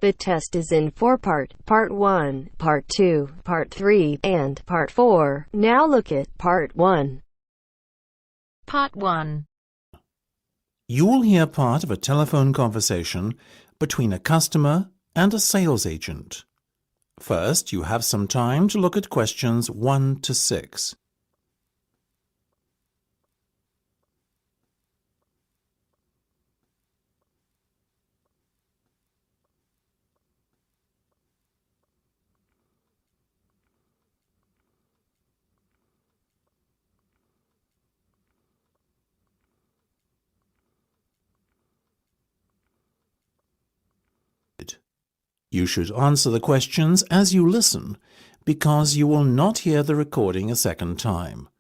The test is in 4-part, Part 1, Part 2, Part 3, and Part 4. Now look at Part 1. Part 1. You will hear part of a telephone conversation between a customer and a sales agent. First, you have some time to look at questions 1 to 6. You should answer the questions as you listen, because you will not hear the recording a second time.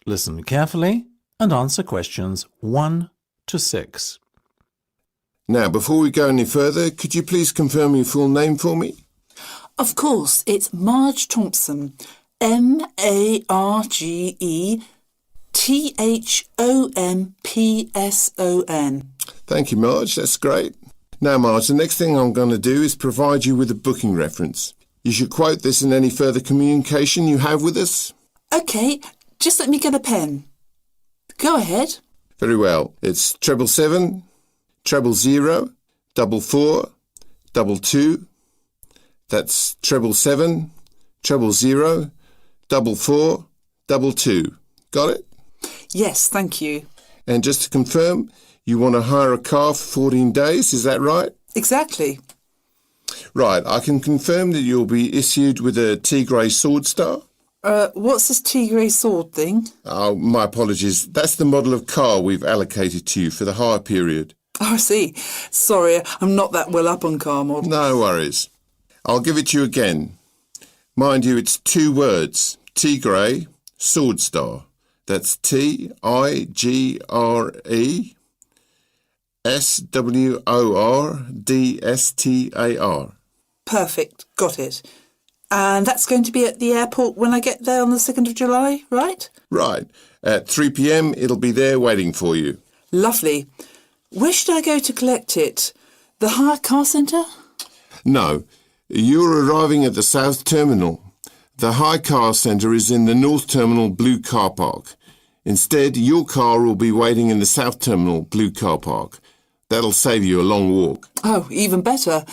Listen carefully and answer questions 1 to 6. Now, before we go any further, could you please confirm your full name for me? Of course, it's Marge Thompson. MARGETHOMPSON. Thank you, Marge. That's great. Now, Marge, the next thing I'm going to do is provide you with a booking reference. You should quote this in any further communication you have with us. OK, just let me get a pen. Go ahead. Very well. It's 777 000 44 22. That's 777 000 44 22. Got it? Yes, thank you. And just to confirm, you want to hire a car for 14 days, is that right? Exactly. Right, I can confirm that you'll be issued with a Tigray Sword Star. What's this Tigray sword thing? Oh, my apologies. That's the model of car we've allocated to you for the hire period. Oh, I see. Sorry, I'm not that well up on car models. No worries. I'll give it to you again. Mind you, it's 2 words. Tigray Sword Star. That's Tigre SWORDSTAR. Perfect, got it. And that's going to be at the airport when I get there on the 2nd of July, right? Right. At 3 p.m, it'll be there waiting for you. Lovely. Where should I go to collect it? The hire car centre? No, you're arriving at the South Terminal. The hire car centre is in the North Terminal Blue Car Park. Instead, your car will be waiting in the South Terminal Blue Car Park. That'll save you a long walk. Oh, even better.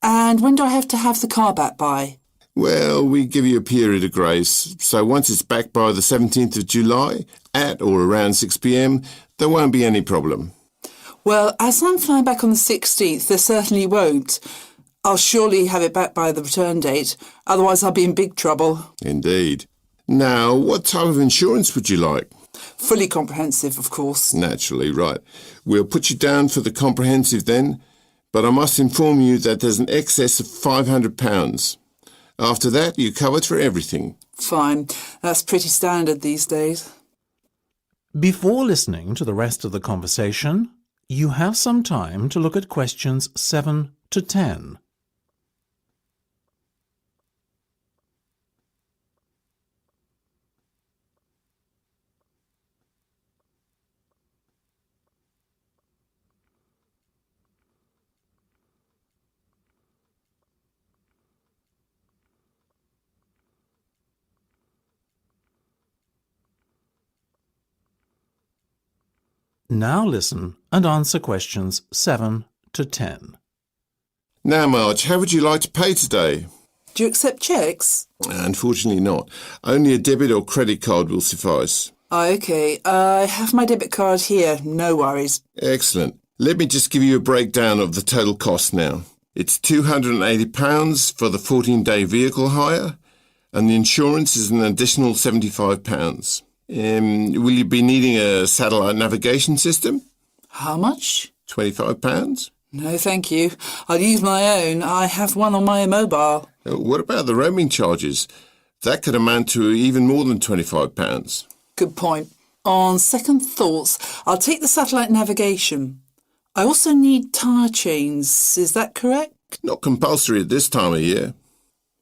And when do I have to have the car back by? Well, we give you a period of grace, so once it's back by the 17th of July, at or around 6 p.m, there won't be any problem. Well, as I'm flying back on the 16th, there certainly won't. I'll surely have it back by the return date, otherwise I'll be in big trouble. Indeed. Now, what type of insurance would you like? Fully comprehensive, of course. Naturally, right. We'll put you down for the comprehensive then, but I must inform you that there's an excess of £500. After that, you're covered for everything. Fine. That's pretty standard these days. Before listening to the rest of the conversation, you have some time to look at questions 7 to 10. Now listen and answer questions 7 to 10. Now, Marge, how would you like to pay today? Do you accept cheques? Unfortunately not. Only a debit or credit card will suffice. OK. I have my debit card here. No worries. Excellent. Let me just give you a breakdown of the total cost now. It's £280 for the 14-day vehicle hire, and the insurance is an additional £75. Will you be needing a satellite navigation system? How much? £25. No, thank you. I'll use my own. I have one on my mobile. What about the roaming charges? That could amount to even more than £25. Good point. On second thoughts, I'll take the satellite navigation. I also need tyre chains. Is that correct? Not compulsory at this time of year.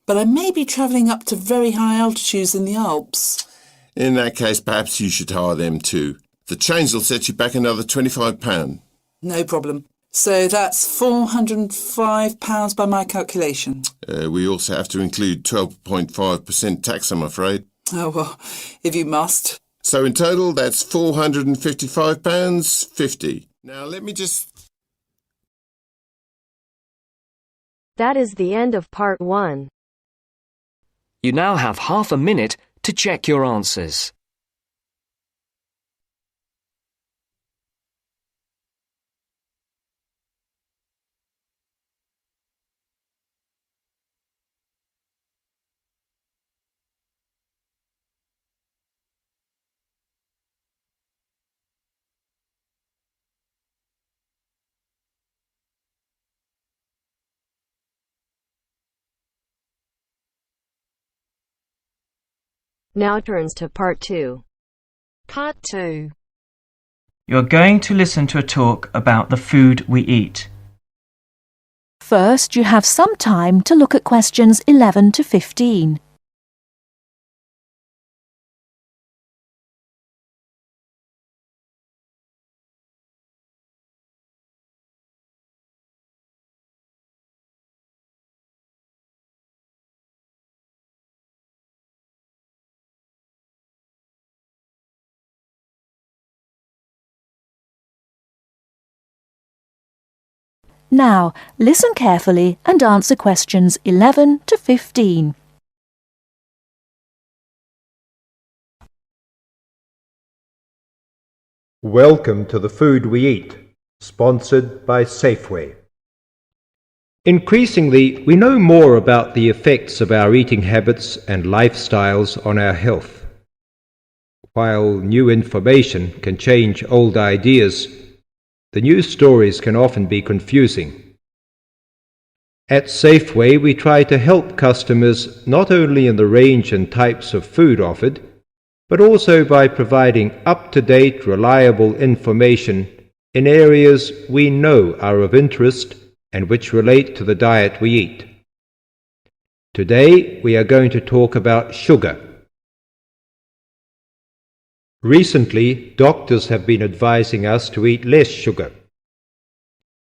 But I may be travelling up to very high altitudes in the Alps. In that case, perhaps you should hire them too. The chains will set you back another £25. No problem. So that's £405 by my calculation. We also have to include 12.5% tax, I'm afraid. Oh, well, if you must. So in total, that's £455.50. Now, let me just... That is the end of part 1. You now have half a minute to check your answers. Now turns to part 2. Part 2. You're going to listen to a talk about the food we eat. First, you have some time to look at questions 11 to 15. Now, listen carefully and answer questions 11 to 15. Welcome to the Food We Eat, sponsored by Safeway. Increasingly, we know more about the effects of our eating habits and lifestyles on our health. While new information can change old ideas, the news stories can often be confusing. At Safeway, we try to help customers not only in the range and types of food offered, but also by providing up-to-date, reliable information in areas we know are of interest and which relate to the diet we eat. Today, we are going to talk about sugar. Recently, doctors have been advising us to eat less sugar.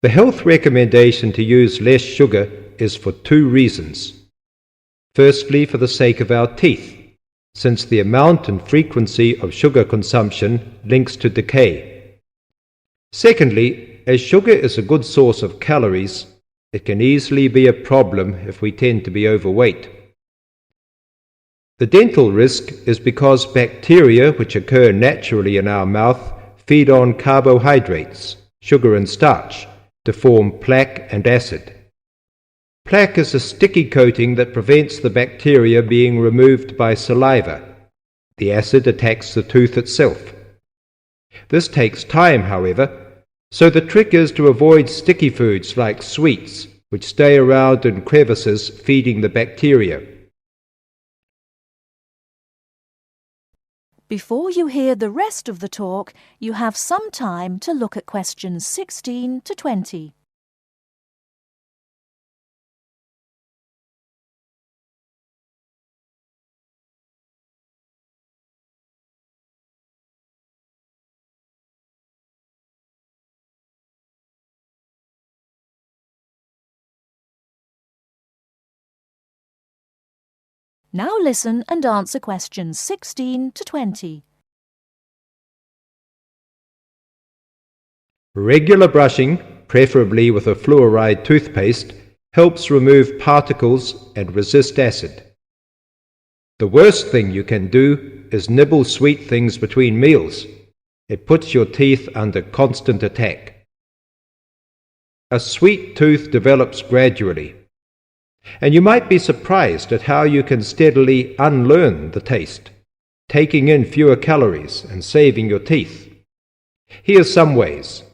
The health recommendation to use less sugar is for two reasons. Firstly, for the sake of our teeth, since the amount and frequency of sugar consumption links to decay. Secondly, as sugar is a good source of calories, it can easily be a problem if we tend to be overweight. The dental risk is because bacteria which occur naturally in our mouth feed on carbohydrates, sugar and starch, to form plaque and acid. Plaque is a sticky coating that prevents the bacteria being removed by saliva. The acid attacks the tooth itself. This takes time, however, so the trick is to avoid sticky foods like sweets, which stay around in crevices feeding the bacteria. Before you hear the rest of the talk, you have some time to look at questions 16 to 20. Now listen and answer questions 16 to 20. Regular brushing, preferably with a fluoride toothpaste, helps remove particles and resist acid. The worst thing you can do is nibble sweet things between meals. It puts your teeth under constant attack. A sweet tooth develops gradually, and you might be surprised at how you can steadily unlearn the taste, taking in fewer calories and saving your teeth. Here's some ways.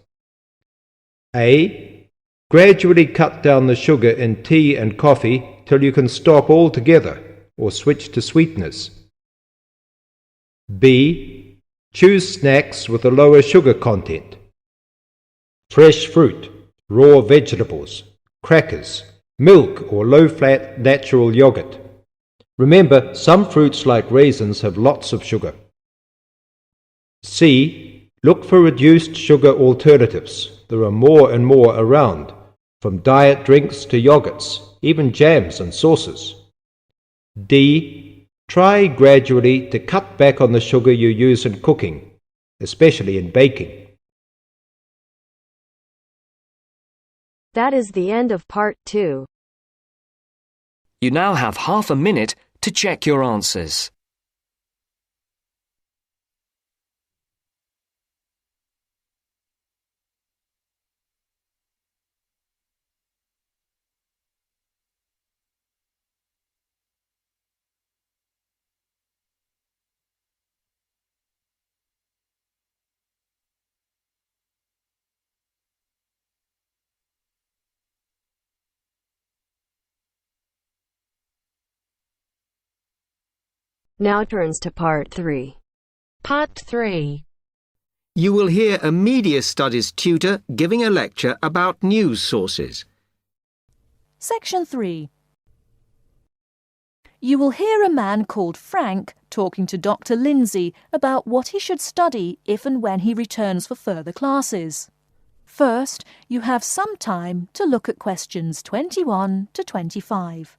A. Gradually cut down the sugar in tea and coffee till you can stop altogether or switch to sweeteners. B. Choose snacks with a lower sugar content. Fresh fruit, raw vegetables, crackers, milk or low-fat natural yogurt. Remember, some fruits like raisins have lots of sugar. C. Look for reduced sugar alternatives. there are more and more around, from diet drinks to yogurts, even jams and sauces. D. Try gradually to cut back on the sugar you use in cooking, especially in baking. That is the end of part 2. You now have half a minute to check your answers. Now turns to part 3. Part 3. You will hear a media studies tutor giving a lecture about news sources. Section 3. You will hear a man called Frank talking to Dr. Lindsay about what he should study if and when he returns for further classes. First, you have some time to look at questions 21 to 25.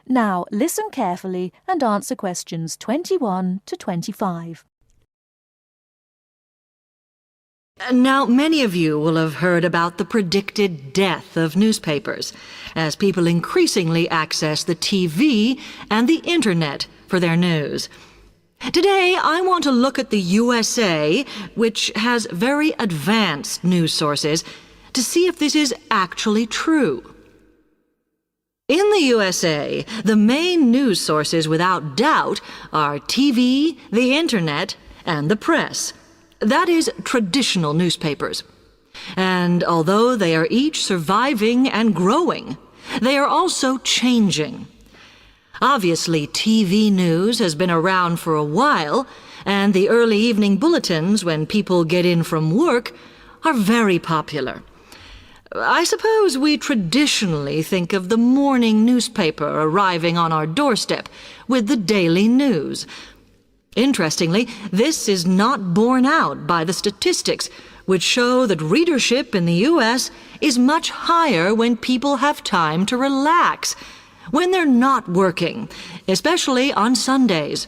Now listen carefully and answer questions 21 to 25. Now, many of you will have heard about the predicted death of newspapers, as people increasingly access the TV and the Internet for their news. Today, I want to look at the USA, which has very advanced news sources, to see if this is actually true. In the USA, the main news sources without doubt are TV, the Internet, and the press. That is, traditional newspapers. And although they are each surviving and growing, they are also changing. Obviously, TV news has been around for a while, and the early evening bulletins, when people get in from work, are very popular. I suppose we traditionally think of the morning newspaper arriving on our doorstep with the daily news. Interestingly, this is not borne out by the statistics, which show that readership in the U.S. is much higher when people have time to relax, when they're not working, especially on Sundays.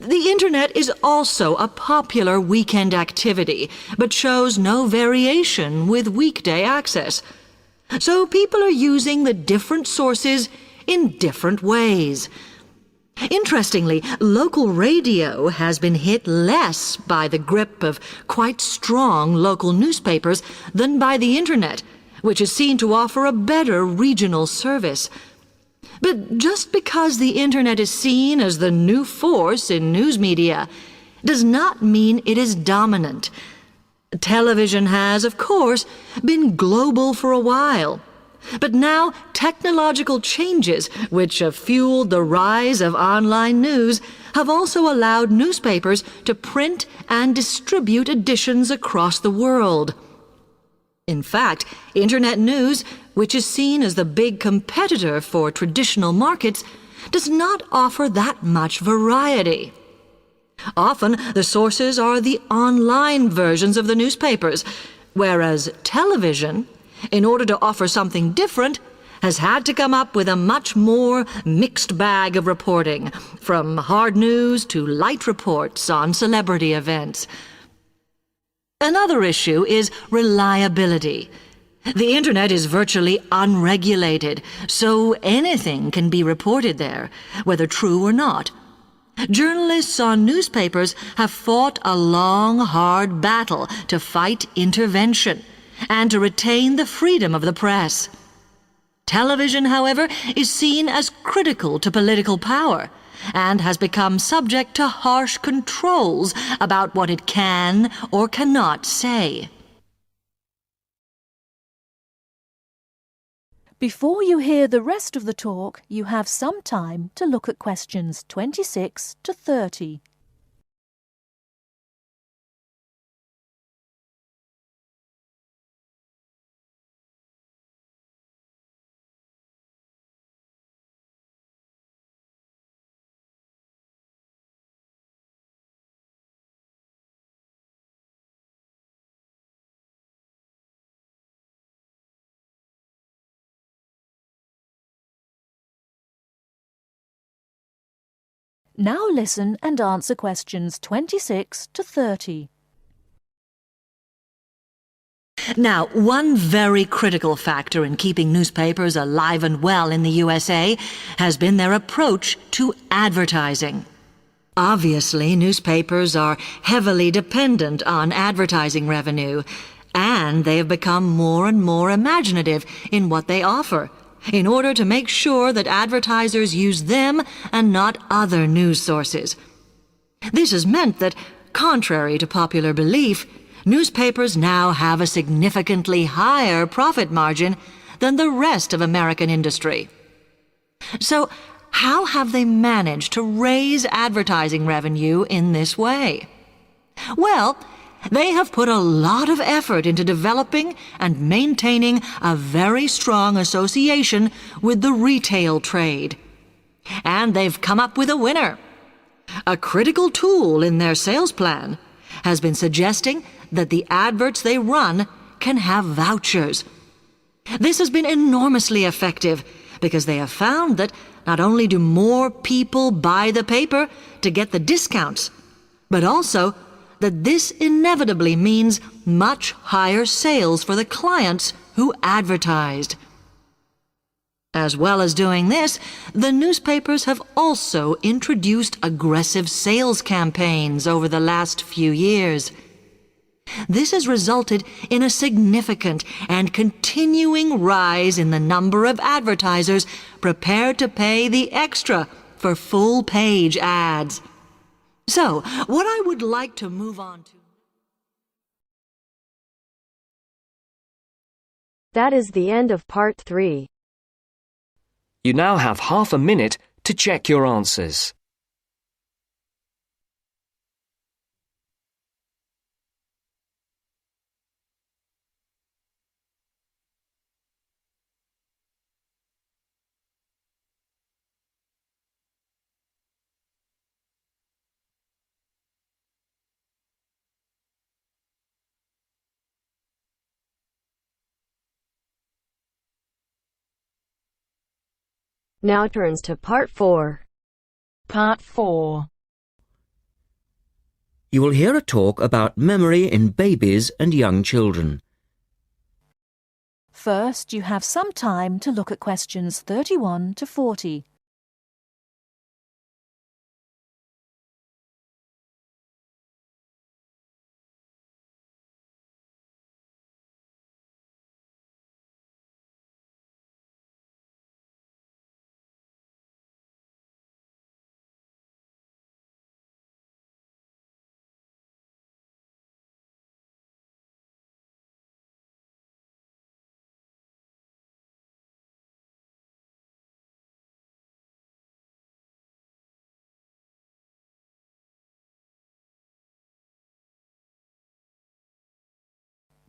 The Internet is also a popular weekend activity, but shows no variation with weekday access. So people are using the different sources in different ways. Interestingly, local radio has been hit less by the grip of quite strong local newspapers than by the Internet, which is seen to offer a better regional service. But just because the Internet is seen as the new force in news media does not mean it is dominant. Television has, of course, been global for a while. But now technological changes, which have fueled the rise of online news, have also allowed newspapers to print and distribute editions across the world. In fact, Internet news, which is seen as the big competitor for traditional markets, does not offer that much variety. Often, the sources are the online versions of the newspapers, whereas television, in order to offer something different, has had to come up with a much more mixed bag of reporting, from hard news to light reports on celebrity events. Another issue is reliability. The Internet is virtually unregulated, so anything can be reported there, whether true or not. Journalists on newspapers have fought a long, hard battle to fight intervention and to retain the freedom of the press. Television, however, is seen as critical to political power and has become subject to harsh controls about what it can or cannot say. Before you hear the rest of the talk, you have some time to look at questions 26 to 30. Now listen and answer questions 26 to 30. Now, one very critical factor in keeping newspapers alive and well in the USA has been their approach to advertising. Obviously, newspapers are heavily dependent on advertising revenue, and they have become more and more imaginative in what they offer, in order to make sure that advertisers use them and not other news sources. This has meant that, contrary to popular belief, newspapers now have a significantly higher profit margin than the rest of American industry. So, how have they managed to raise advertising revenue in this way? Well, they have put a lot of effort into developing and maintaining a very strong association with the retail trade. And they've come up with a winner. A critical tool in their sales plan has been suggesting that the adverts they run can have vouchers. This has been enormously effective because they have found that not only do more people buy the paper to get the discounts, but also that this inevitably means much higher sales for the clients who advertised. As well as doing this, the newspapers have also introduced aggressive sales campaigns over the last few years. This has resulted in a significant and continuing rise in the number of advertisers prepared to pay the extra for full-page ads. So, what I would like to move on to... That is the end of part 3. You now have half a minute to check your answers. Now turns to part 4. Part 4. You will hear a talk about memory in babies and young children. First, you have some time to look at questions 31 to 40.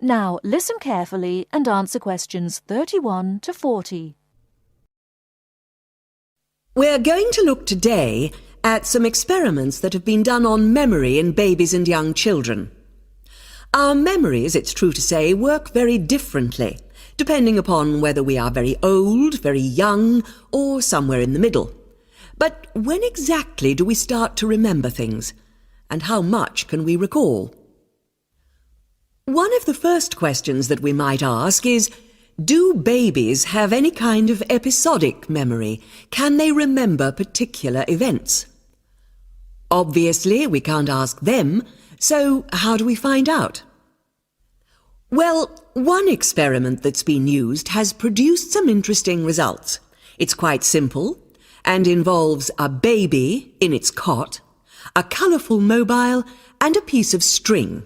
Now listen carefully and answer questions 31 to 40. We're going to look today at some experiments that have been done on memory in babies and young children. Our memories, it's true to say, work very differently, depending upon whether we are very old, very young, or somewhere in the middle. But when exactly do we start to remember things? And how much can we recall? One of the first questions that we might ask is, do babies have any kind of episodic memory? Can they remember particular events? Obviously, we can't ask them, so how do we find out? Well, one experiment that's been used has produced some interesting results. It's quite simple and involves a baby in its cot, a colourful mobile, and a piece of string.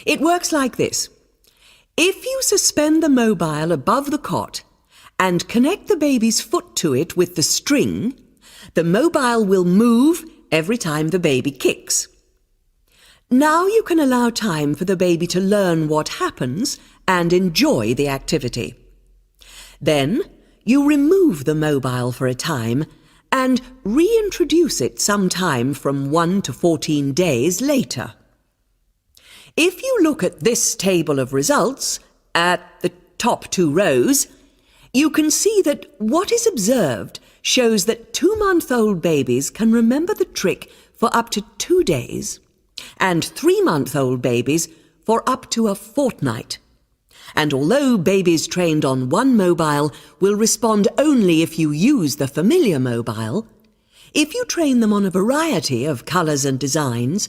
It works like this. If you suspend the mobile above the cot and connect the baby's foot to it with the string, the mobile will move every time the baby kicks. Now you can allow time for the baby to learn what happens and enjoy the activity. Then you remove the mobile for a time and reintroduce it sometime from 1 to 14 days later. If you look at this table of results, at the top 2 rows, you can see that what is observed shows that 2-month-old babies can remember the trick for up to 2 days, and 3-month-old babies for up to a fortnight. And although babies trained on one mobile will respond only if you use the familiar mobile, if you train them on a variety of colours and designs,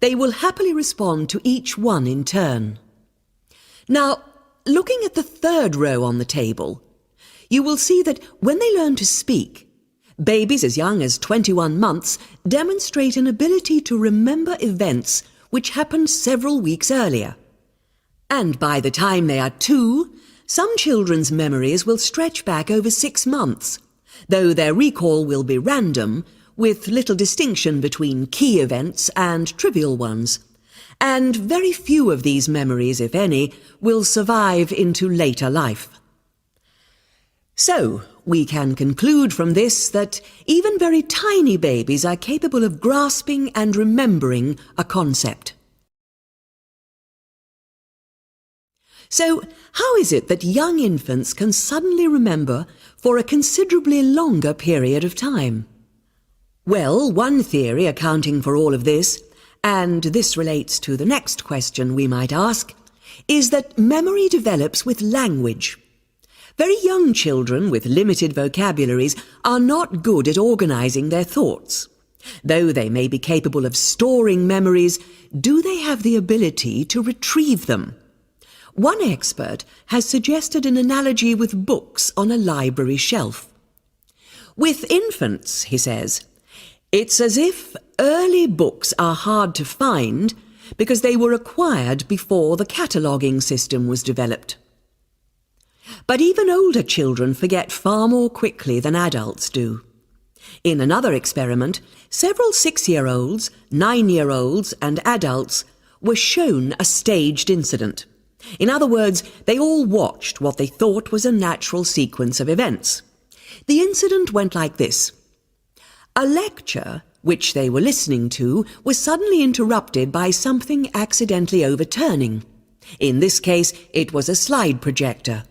they will happily respond to each one in turn. Now, looking at the 3rd row on the table, you will see that when they learn to speak, babies as young as 21 months demonstrate an ability to remember events which happened several weeks earlier. And by the time they are 2, some children's memories will stretch back over 6 months, though their recall will be random, with little distinction between key events and trivial ones. And very few of these memories, if any, will survive into later life. So, we can conclude from this that even very tiny babies are capable of grasping and remembering a concept. So, how is it that young infants can suddenly remember for a considerably longer period of time? Well, one theory accounting for all of this, and this relates to the next question we might ask, is that memory develops with language. Very young children with limited vocabularies are not good at organising their thoughts. Though they may be capable of storing memories, do they have the ability to retrieve them? One expert has suggested an analogy with books on a library shelf. With infants, he says, it's as if early books are hard to find because they were acquired before the cataloguing system was developed. But even older children forget far more quickly than adults do. In another experiment, several 6-year-olds, 9-year-olds and adults were shown a staged incident. In other words, they all watched what they thought was a natural sequence of events. The incident went like this. A lecture, which they were listening to, was suddenly interrupted by something accidentally overturning. In this case, it was a slide projector.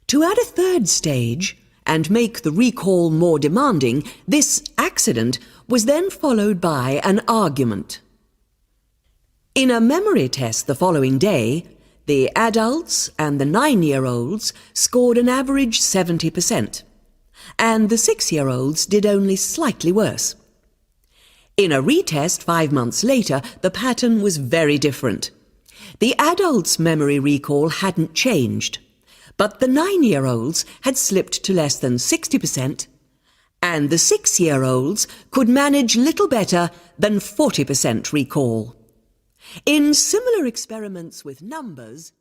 To add a 3rd stage, and make the recall more demanding, this accident was then followed by an argument. In a memory test the following day, the adults and the 9-year-olds scored an average 70%, and the 6-year-olds did only slightly worse. In a retest 5 months later, the pattern was very different. The adults' memory recall hadn't changed, but the 9-year-olds had slipped to less than 60%, and the 6-year-olds could manage little better than 40% recall. In similar experiments with numbers,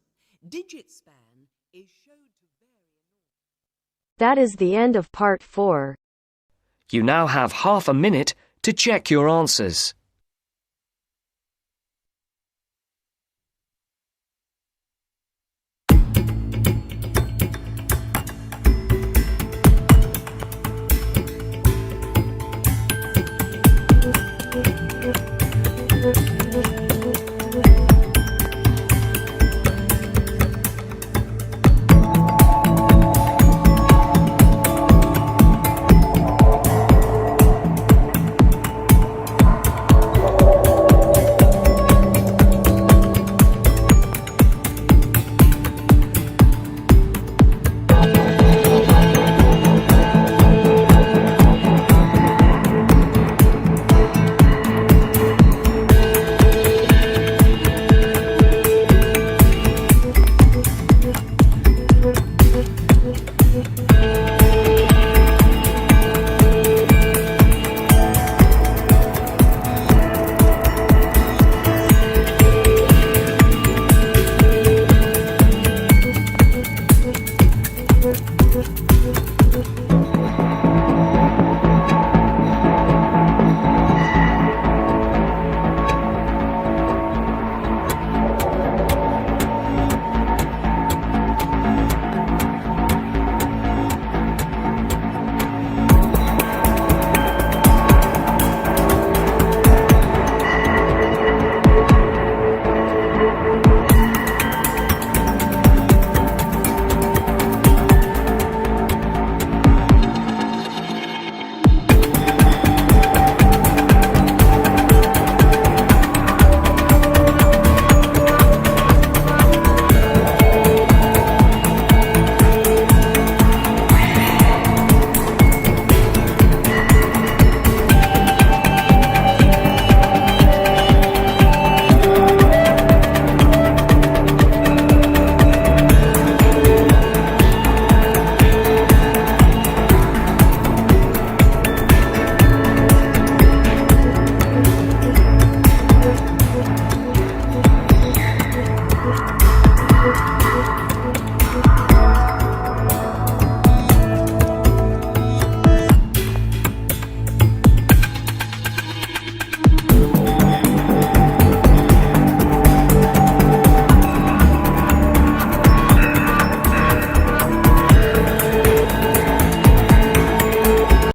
digit span is shown to vary. That is the end of part 4. You now have half a minute to check your answers.